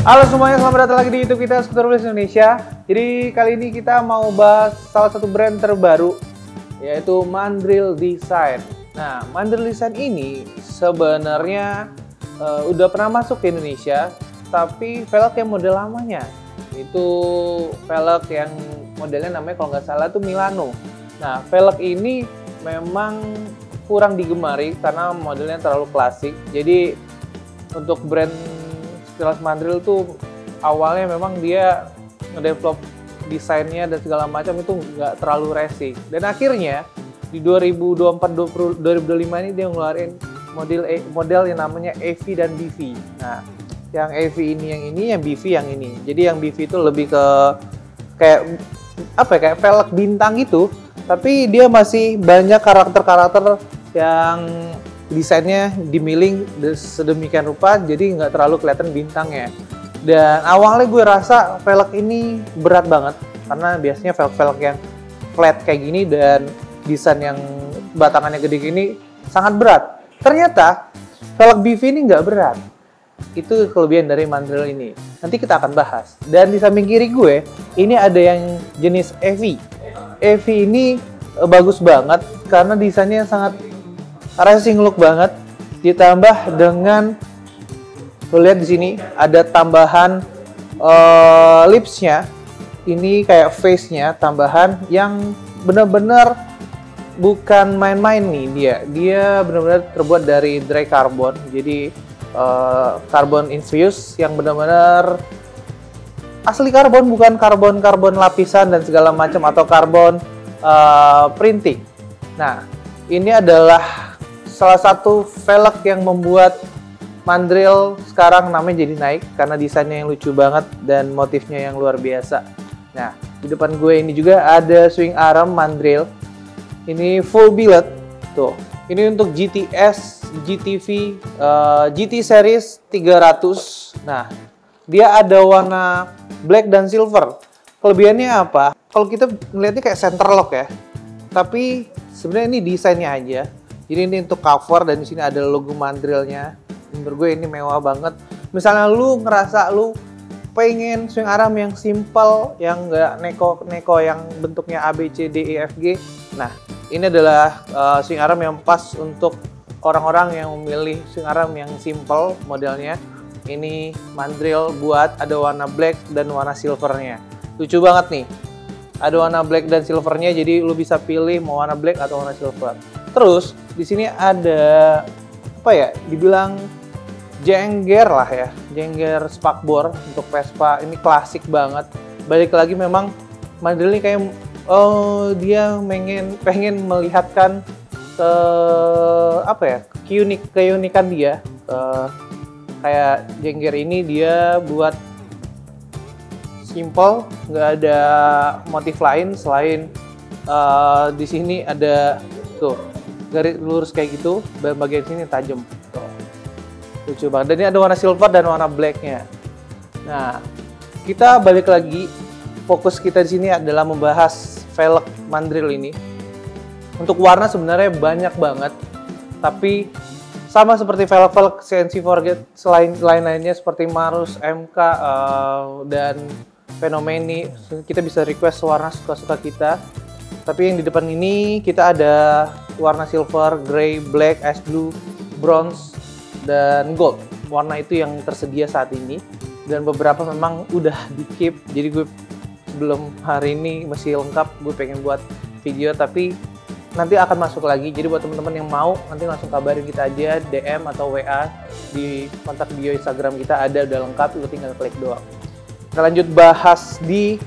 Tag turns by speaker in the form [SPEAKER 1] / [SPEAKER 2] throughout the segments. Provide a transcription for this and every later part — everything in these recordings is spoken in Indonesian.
[SPEAKER 1] Halo semuanya, selamat datang lagi di YouTube kita Skuter Wheels Indonesia. Jadi kali ini kita mau bahas salah satu brand terbaru, yaitu Mandrill Design. Nah, Mandrill Design ini sebenarnya udah pernah masuk ke Indonesia, tapi velg yang model lamanya. Itu velg yang modelnya namanya kalau nggak salah tuh Milano. Nah, velg ini memang kurang digemari karena modelnya terlalu klasik. Jadi untuk brand sekelas Mandrill tuh awalnya memang dia ngedevelop desainnya dan segala macam itu nggak terlalu racing. Dan akhirnya di 2024-2025 ini dia ngeluarin model yang namanya AV dan BV. Nah, yang AV ini, yang BV yang ini. Jadi yang BV itu lebih ke kayak apa ya, kayak velg bintang gitu, tapi dia masih banyak karakter-karakter yang desainnya dimiling sedemikian rupa, jadi nggak terlalu kelihatan bintangnya. Dan awalnya gue rasa velg ini berat banget, karena biasanya velg-velg yang flat kayak gini dan desain yang batangannya gede gini sangat berat. Ternyata velg BV ini nggak berat. Itu kelebihan dari Mandrill ini. Nanti kita akan bahas. Dan di samping kiri gue, ini ada yang jenis AV. AV ini bagus banget karena desainnya sangat racing look banget, ditambah dengan lo lihat di sini ada tambahan lipsnya, ini kayak face-nya tambahan yang benar-benar bukan main-main nih dia benar-benar terbuat dari dry carbon, jadi carbon infused yang benar-benar asli karbon, bukan karbon lapisan dan segala macam atau karbon printing. Nah, ini adalah salah satu velg yang membuat Mandrill sekarang namanya jadi naik karena desainnya yang lucu banget dan motifnya yang luar biasa. Nah, di depan gue ini juga ada swing arm Mandrill. Ini full billet. Tuh, ini untuk GTS, GTV, GT Series 300. Nah, dia ada warna black dan silver. Kelebihannya apa? Kalau kita melihatnya kayak center lock ya. Tapi sebenarnya ini desainnya aja. Jadi ini untuk cover dan di sini ada logo Mandrill-nya. Menurut gue ini mewah banget. Misalnya lu ngerasa lu pengen swing arm yang simple, yang nggak neko-neko yang bentuknya A, B, C, D, E, F, G. Nah, ini adalah swing arm yang pas untuk orang-orang yang memilih swing arm yang simple modelnya. Ini Mandrill buat ada warna black dan warna silvernya. Lucu banget nih. Ada warna black dan silvernya, jadi lu bisa pilih mau warna black atau warna silver. Terus di sini ada apa ya? Dibilang jengger lah ya, jengger spakbor untuk Vespa. Ini klasik banget. Balik lagi memang Mandrill ini kayak dia pengen melihatkan apa ya? Keunikan dia. Kayak jengger ini dia buat simple, nggak ada motif lain selain di sini ada tuh garis lurus kayak gitu, dan bagian sini tajam. Tuh. Lucu banget. Dan ini ada warna silver dan warna blacknya. Nah, kita balik lagi. Fokus kita di sini adalah membahas velg Mandrill ini. Untuk warna sebenarnya banyak banget, tapi sama seperti velg-velg CNC Forget lainnya seperti Marus, MK, dan Fenomeni, kita bisa request warna suka-suka kita. Tapi yang di depan ini kita ada warna silver, grey, black, ice blue, bronze, dan gold. Warna itu yang tersedia saat ini. Dan beberapa memang udah di-keep. Jadi gue sebelum hari ini masih lengkap, gue pengen buat video, tapi nanti akan masuk lagi. Jadi buat teman-teman yang mau, nanti langsung kabarin kita aja, DM atau WA di kontak bio Instagram kita ada, udah lengkap, lu tinggal klik doang. Kita lanjut bahas di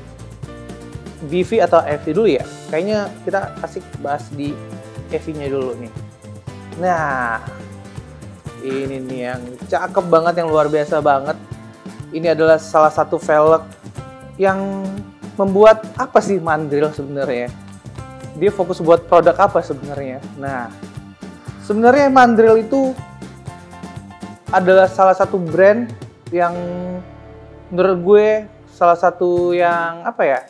[SPEAKER 1] BV atau AV dulu ya. Kayaknya kita asik bahas di AV-nya dulu nih. Nah, ini nih yang cakep banget, yang luar biasa banget. Ini adalah salah satu velg yang membuat apa sih Mandrill sebenarnya? Dia fokus buat produk apa sebenarnya? Nah, sebenarnya Mandrill itu adalah salah satu brand yang menurut gue salah satu yang apa ya,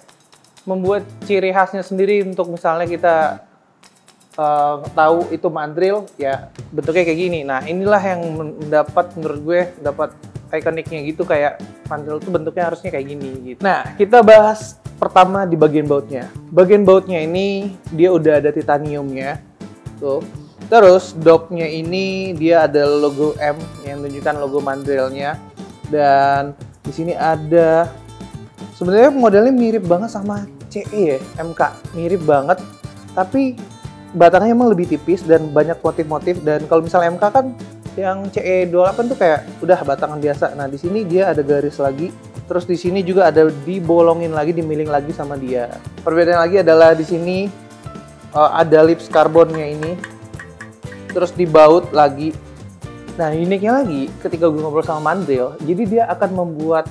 [SPEAKER 1] membuat ciri khasnya sendiri untuk misalnya kita tahu itu mandril ya bentuknya kayak gini. Nah inilah yang mendapat menurut gue dapat ikoniknya gitu, kayak mandril tuh bentuknya harusnya kayak gini gitu. Nah kita bahas pertama di bagian bautnya. Bagian bautnya ini dia udah ada titaniumnya tuh. Terus dopnya ini dia ada logo M yang menunjukkan logo mandrilnya, dan di sini ada sebenarnya modelnya mirip banget sama CE ya, MK mirip banget, tapi batangnya emang lebih tipis dan banyak motif-motif. Dan kalau misalnya MK kan yang CE28 tuh kayak udah batangan biasa. Nah di sini dia ada garis lagi, terus di sini juga ada dibolongin lagi, dimiling lagi sama dia. Perbedaan lagi adalah di sini ada lips karbonnya ini, terus dibaut lagi. Nah uniknya lagi ketika gue ngobrol sama mandril, jadi dia akan membuat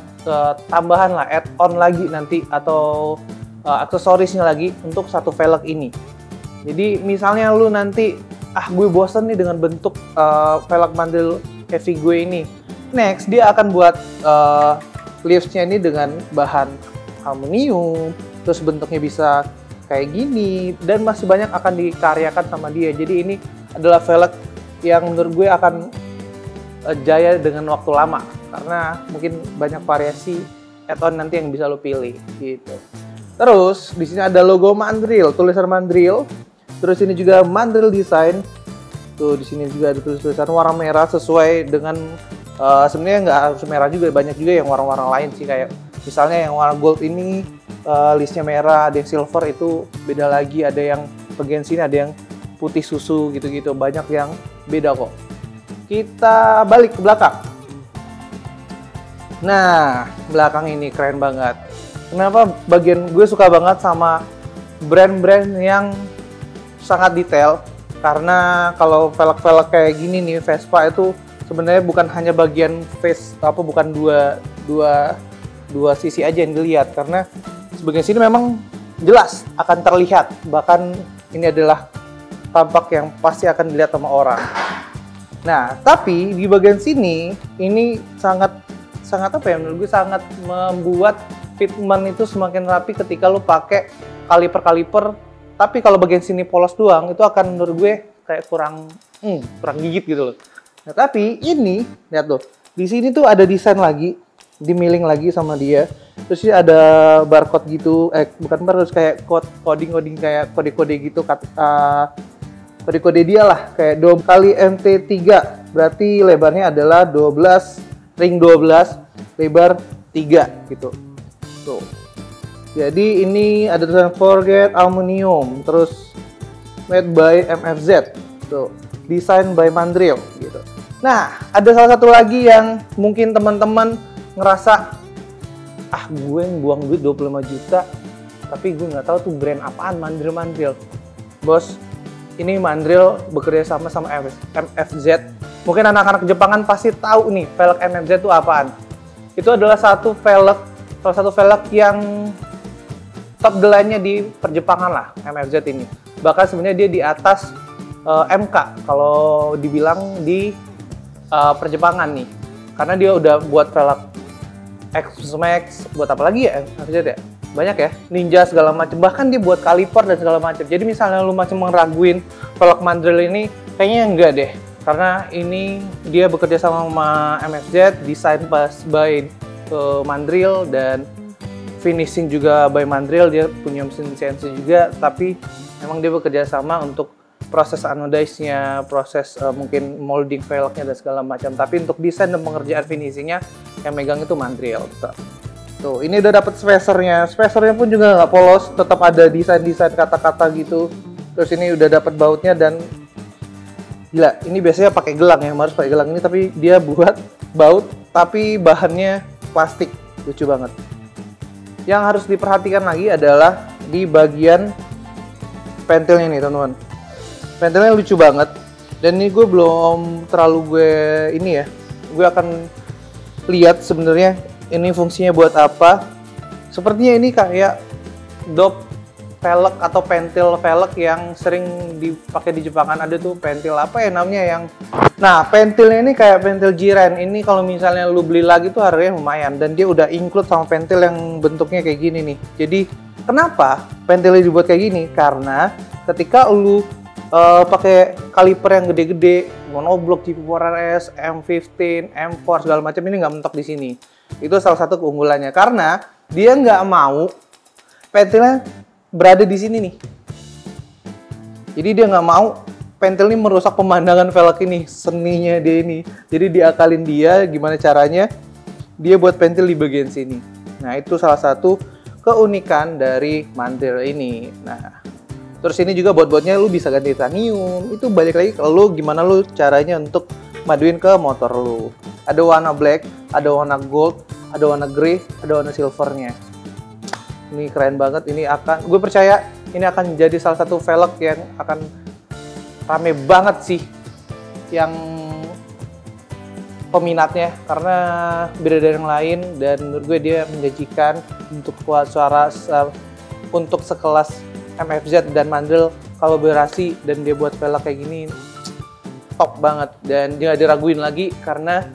[SPEAKER 1] tambahan lah, add-on lagi nanti, atau aksesorisnya lagi untuk satu velg ini. Jadi misalnya lu nanti gue bosen nih dengan bentuk velg mandril heavy gue ini, next dia akan buat leafsnya ini dengan bahan aluminium, terus bentuknya bisa kayak gini, dan masih banyak akan dikaryakan sama dia. Jadi ini adalah velg yang menurut gue akan jaya dengan waktu lama, karena mungkin banyak variasi add-on nanti yang bisa lo pilih gitu. Terus di sini ada logo mandril, tulisan mandril. Terus ini juga mandril design. Tuh di sini juga ada tulisan warna merah sesuai dengan sebenarnya nggak harus merah juga, banyak juga yang warna-warna lain sih, kayak misalnya yang warna gold ini listnya merah, ada yang silver itu beda lagi, ada yang bagian sini ada yang putih susu gitu-gitu, banyak yang beda kok. Kita balik ke belakang. Nah, belakang ini keren banget. Kenapa bagian gue suka banget sama brand-brand yang sangat detail? Karena kalau velg-velg kayak gini nih Vespa itu sebenarnya bukan hanya bagian bukan dua sisi aja yang dilihat, karena sebagian sini memang jelas akan terlihat, bahkan ini adalah tampak yang pasti akan dilihat sama orang. Nah, tapi di bagian sini ini sangat apa ya, menurut gue sangat membuat fitment itu semakin rapi ketika lo pakai kaliper. Tapi kalau bagian sini polos doang itu akan menurut gue kayak kurang gigit gitu loh. Nah, tapi ini lihat tuh, di sini tuh ada desain lagi, dimiling lagi sama dia. Terus ini ada barcode gitu, bukan barcode, kayak coding kayak kode-kode gitu, kode-kode dia lah, kayak 2 kali MT3, berarti lebarnya adalah 12, ring 12, lebar 3 gitu. Tuh. Jadi ini ada tulisan forget aluminium, terus made by MFZ, tuh, design by mandril gitu. Nah, ada salah satu lagi yang mungkin teman-teman ngerasa, gue buang duit 25 juta, tapi gue nggak tahu tuh brand apaan mandril. Bos, ini mandril bekerja sama MFZ. Mungkin anak-anak Jepangan pasti tahu nih velg MFZ itu apaan. Itu adalah salah satu velg yang top the line-nya di perjepangan lah, MFZ ini. Bahkan sebenarnya dia di atas MK kalau dibilang di perjepangan nih. Karena dia udah buat velg X-Max, buat apa lagi ya MFZ ya? Banyak ya, Ninja segala macam. Bahkan dia buat kaliper dan segala macam. Jadi misalnya lu masih meraguin velg mandril ini, kayaknya enggak deh. Karena ini dia bekerja sama MFZ, desain by mandril, dan finishing juga by mandril. Dia punya mesin CNC juga, tapi memang dia bekerja sama untuk proses anodize-nya, proses mungkin molding velgnya dan segala macam. Tapi untuk desain dan pengerjaan finishingnya yang megang itu mandril. Tuh, ini udah dapet spacernya. Spacernya pun juga nggak polos, tetap ada desain-desain kata-kata gitu. Terus ini udah dapet bautnya, dan gila, ini biasanya pakai gelang ya, harus pakai gelang ini, tapi dia buat baut tapi bahannya plastik. Lucu banget. Yang harus diperhatikan lagi adalah di bagian pentilnya nih, teman-teman. Pentilnya lucu banget, dan ini gue belum terlalu gue akan lihat sebenarnya ini fungsinya buat apa. Sepertinya ini kayak dop velg atau pentil velg yang sering dipakai di Jepangan. Ada tuh pentil apa ya namanya yang, nah pentilnya ini kayak pentil jiren. Ini kalau misalnya lu beli lagi tuh harganya lumayan, dan dia udah include sama pentil yang bentuknya kayak gini nih. Jadi kenapa pentilnya dibuat kayak gini? Karena ketika lu pakai kaliper yang gede-gede, monoblock GP4RS, M15, M4 segala macam, ini nggak mentok di sini. Itu salah satu keunggulannya karena dia nggak mau pentilnya berada di sini nih. Jadi dia nggak mau pentil ini merusak pemandangan velg ini, seninya dia ini. Jadi diakalin dia gimana caranya dia buat pentil di bagian sini. Nah itu salah satu keunikan dari Mandrill ini. Nah terus ini juga bot-botnya lu bisa ganti titanium. Itu balik lagi ke lu gimana lu caranya untuk maduin ke motor lu. Ada warna black, ada warna gold, ada warna grey, ada warna silvernya. Ini keren banget. Ini akan, gue percaya ini akan jadi salah satu velg yang akan rame banget sih yang peminatnya, karena beda dari yang lain dan menurut gue dia menjanjikan untuk suara untuk sekelas MFZ dan Mandrill kolaborasi dan dia buat velg kayak gini top banget dan jangan diraguin lagi karena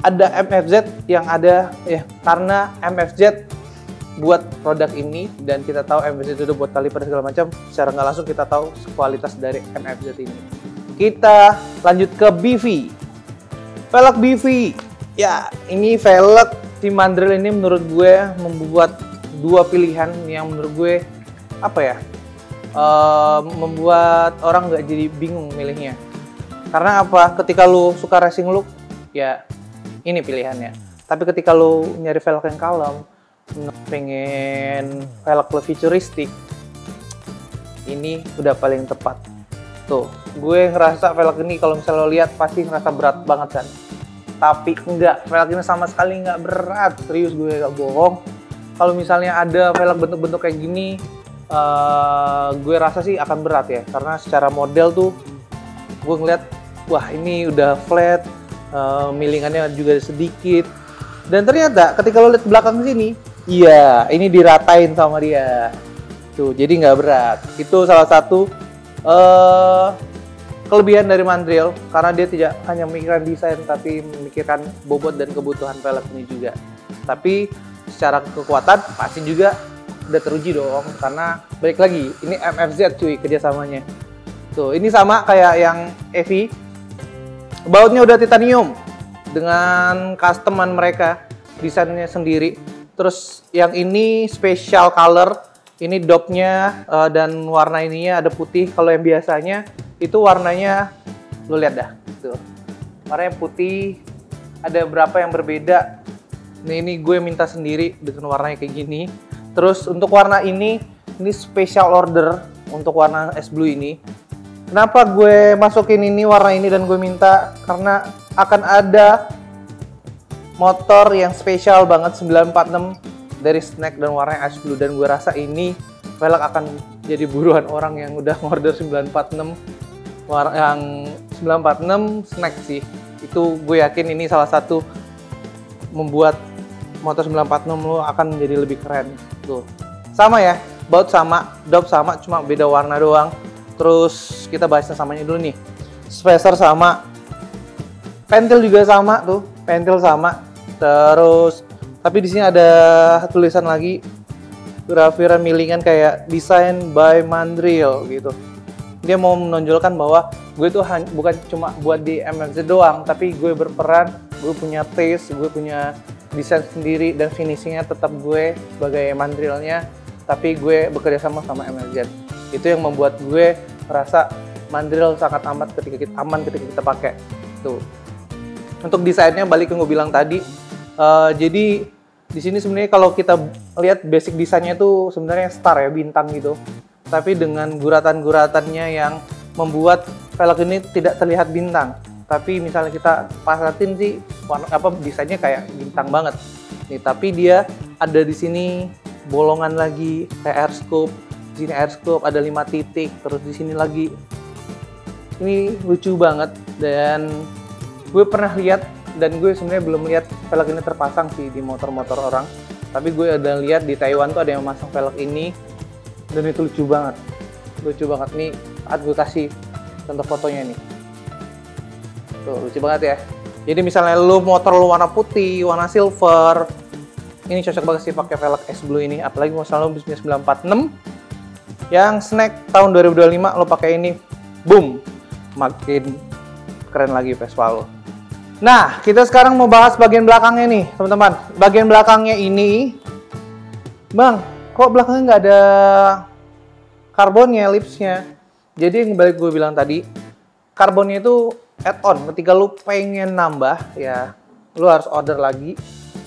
[SPEAKER 1] ada MFZ yang ada ya, karena MFZ buat produk ini dan kita tahu MFZ itu buat kaliper segala macam, secara nggak langsung kita tahu kualitas dari MFZ ini. Kita lanjut ke BV. Velg BV. Ya, ini velg di Mandrill ini menurut gue membuat dua pilihan yang menurut gue apa ya, membuat orang nggak jadi bingung milihnya. Karena apa? Ketika lu suka racing look, ya ini pilihannya. Tapi ketika lu nyari velg yang kalem, pengen velg lebih futuristik, ini udah paling tepat. Tuh, gue ngerasa velg ini kalau misalnya lo lihat pasti ngerasa berat banget kan. Tapi enggak, velg ini sama sekali nggak berat. Serius gue gak bohong. Kalau misalnya ada velg bentuk-bentuk kayak gini, gue rasa sih akan berat ya, karena secara model tuh gue ngeliat wah ini udah flat, milingannya juga sedikit, dan ternyata ketika lo lihat belakang sini, iya ini diratain sama dia tuh, jadi nggak berat. Itu salah satu kelebihan dari Mandrill karena dia tidak hanya memikirkan desain tapi memikirkan bobot dan kebutuhan velg ini juga. Tapi secara kekuatan pasti juga udah teruji dong, karena balik lagi ini MFZ cuy kerjasamanya. Tuh ini sama kayak yang EV, bautnya udah titanium dengan customan mereka, desainnya sendiri. Terus yang ini special color, ini dopnya dan warna ininya ada putih. Kalau yang biasanya itu warnanya lu lihat dah tuh, warnanya putih, ada berapa yang berbeda. Nah ini gue minta sendiri dengan warnanya kayak gini. Terus untuk warna ini special order untuk warna S Blue ini. Kenapa gue masukin ini warna ini dan gue minta? Karena akan ada motor yang spesial banget 946 dari Snack dan warnanya Ice Blue, dan gue rasa ini velg akan jadi buruan orang yang udah order 946 warna yang 946 Snack sih. Itu gue yakin ini salah satu membuat motor 946 lo akan menjadi lebih keren. Tuh. Sama ya, baut sama, dop sama, cuma beda warna doang. Terus kita bahasnya samanya dulu nih. Spacer sama, pentil juga sama tuh, pentil sama. Terus tapi di sini ada tulisan lagi, grafiran milingan kayak design by Mandrill gitu. Dia mau menonjolkan bahwa gue tuh bukan cuma buat di MFZ doang, tapi gue berperan, gue punya taste, gue punya desain sendiri dan finishingnya tetap gue sebagai Mandrillnya, tapi gue bekerja sama MFZ. Itu yang membuat gue merasa Mandrill sangat aman ketika kita pakai. Tuh. Untuk desainnya balik yang gue bilang tadi, jadi di sini sebenarnya kalau kita lihat basic desainnya tuh sebenarnya star ya, bintang gitu. Tapi dengan guratan-guratannya yang membuat velg ini tidak terlihat bintang. Tapi misalnya kita pasatin sih desainnya kayak bintang banget. Nih, tapi dia ada di sini bolongan lagi kayak air scope. Di sini air scope ada 5 titik, terus di sini lagi. Ini lucu banget dan gue pernah lihat, dan gue sebenarnya belum lihat velg ini terpasang sih di motor-motor orang. Tapi gue ada lihat di Taiwan tuh ada yang masang velg ini dan itu lucu banget. Lucu banget nih, saat gue kasih contoh fotonya nih. Tuh, lucu banget ya. Jadi misalnya lu motor lu warna putih, warna silver, ini cocok banget sih pakai velg S Blue ini. Apalagi misalnya lu bisnis 946 yang Snack tahun 2025 lo pakai ini boom, makin keren lagi Vespa lo. Nah, kita sekarang mau bahas bagian belakangnya nih, teman-teman. Bagian belakangnya ini, Bang, kok belakangnya nggak ada karbonnya, lipsnya? Jadi yang balik gue bilang tadi, karbonnya itu add-on. Ketika lu pengen nambah, ya lu harus order lagi.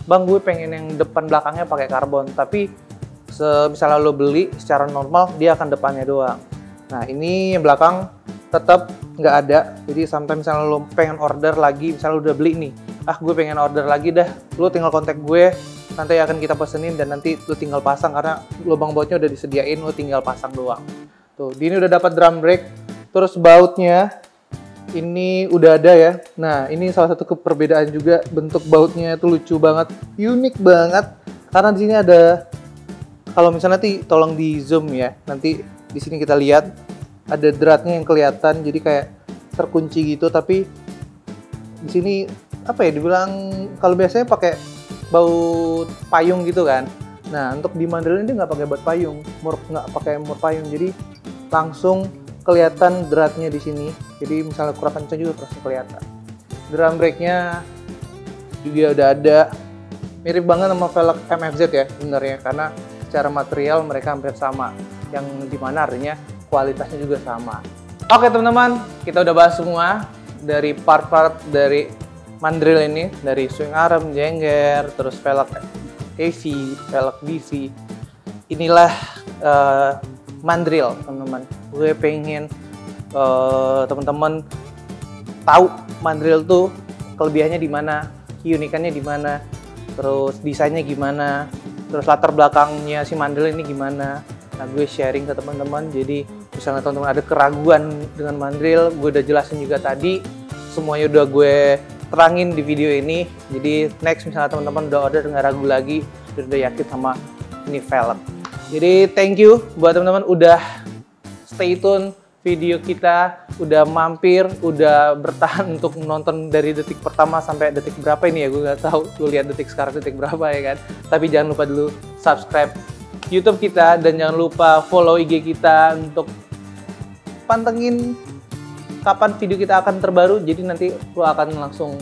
[SPEAKER 1] Bang, gue pengen yang depan belakangnya pakai karbon, tapi misalnya lo beli secara normal, dia akan depannya doang. Nah, ini yang belakang tetap nggak ada. Jadi sampai misalnya lo pengen order lagi, misalnya lo udah beli nih, gue pengen order lagi dah, lo tinggal kontak gue, nanti akan kita pesenin dan nanti lo tinggal pasang karena lubang bautnya udah disediain, lo tinggal pasang doang. Tuh, ini udah dapat drum brake, terus bautnya ini udah ada ya. Nah, ini salah satu perbedaan juga, bentuk bautnya itu lucu banget, unik banget karena di sini ada, kalau misalnya nanti tolong di zoom ya, nanti di sini kita lihat ada dratnya yang kelihatan, jadi kayak terkunci gitu, tapi di sini apa ya dibilang, kalau biasanya pakai baut payung gitu kan. Nah, untuk di Mandrill ini nggak pakai baut payung, nggak pakai mur payung, jadi langsung kelihatan dratnya di sini. Jadi misalnya kurang kencang juga langsung kelihatan. Drum brake-nya juga udah ada, mirip banget sama velg MFZ ya sebenarnya, karena secara material mereka hampir sama, yang dimana artinya kualitasnya juga sama. Oke teman-teman, kita udah bahas semua dari part-part dari Mandrill ini, dari swing arm, jengger, terus velg AC, velg DC. Inilah Mandrill teman-teman. Gue pengen teman-teman tahu Mandrill tuh kelebihannya di mana, keunikannya di mana, terus desainnya gimana, terus latar belakangnya si Mandrill ini gimana. Nah, gue sharing ke teman-teman, jadi misalnya teman-teman ada keraguan dengan Mandrill, gue udah jelasin juga tadi, semuanya udah gue terangin di video ini. Jadi next misalnya teman-teman udah order nggak ragu lagi, udah yakin sama ini velg. Jadi thank you buat teman-teman udah stay tune video kita, udah mampir, udah bertahan untuk menonton dari detik pertama sampai detik berapa ini ya, gue nggak tahu, gue lihat detik sekarang detik berapa ya kan. Tapi jangan lupa dulu subscribe YouTube kita dan jangan lupa follow IG kita untuk pantengin kapan video kita akan terbaru, jadi nanti lo akan langsung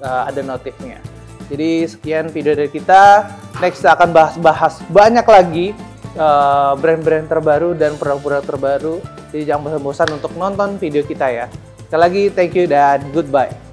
[SPEAKER 1] ada notifnya. Jadi sekian video dari kita, next kita akan bahas banyak lagi brand-brand terbaru dan produk-produk terbaru. Jadi jangan bosan-bosan untuk nonton video kita ya. Sekali lagi thank you dan goodbye.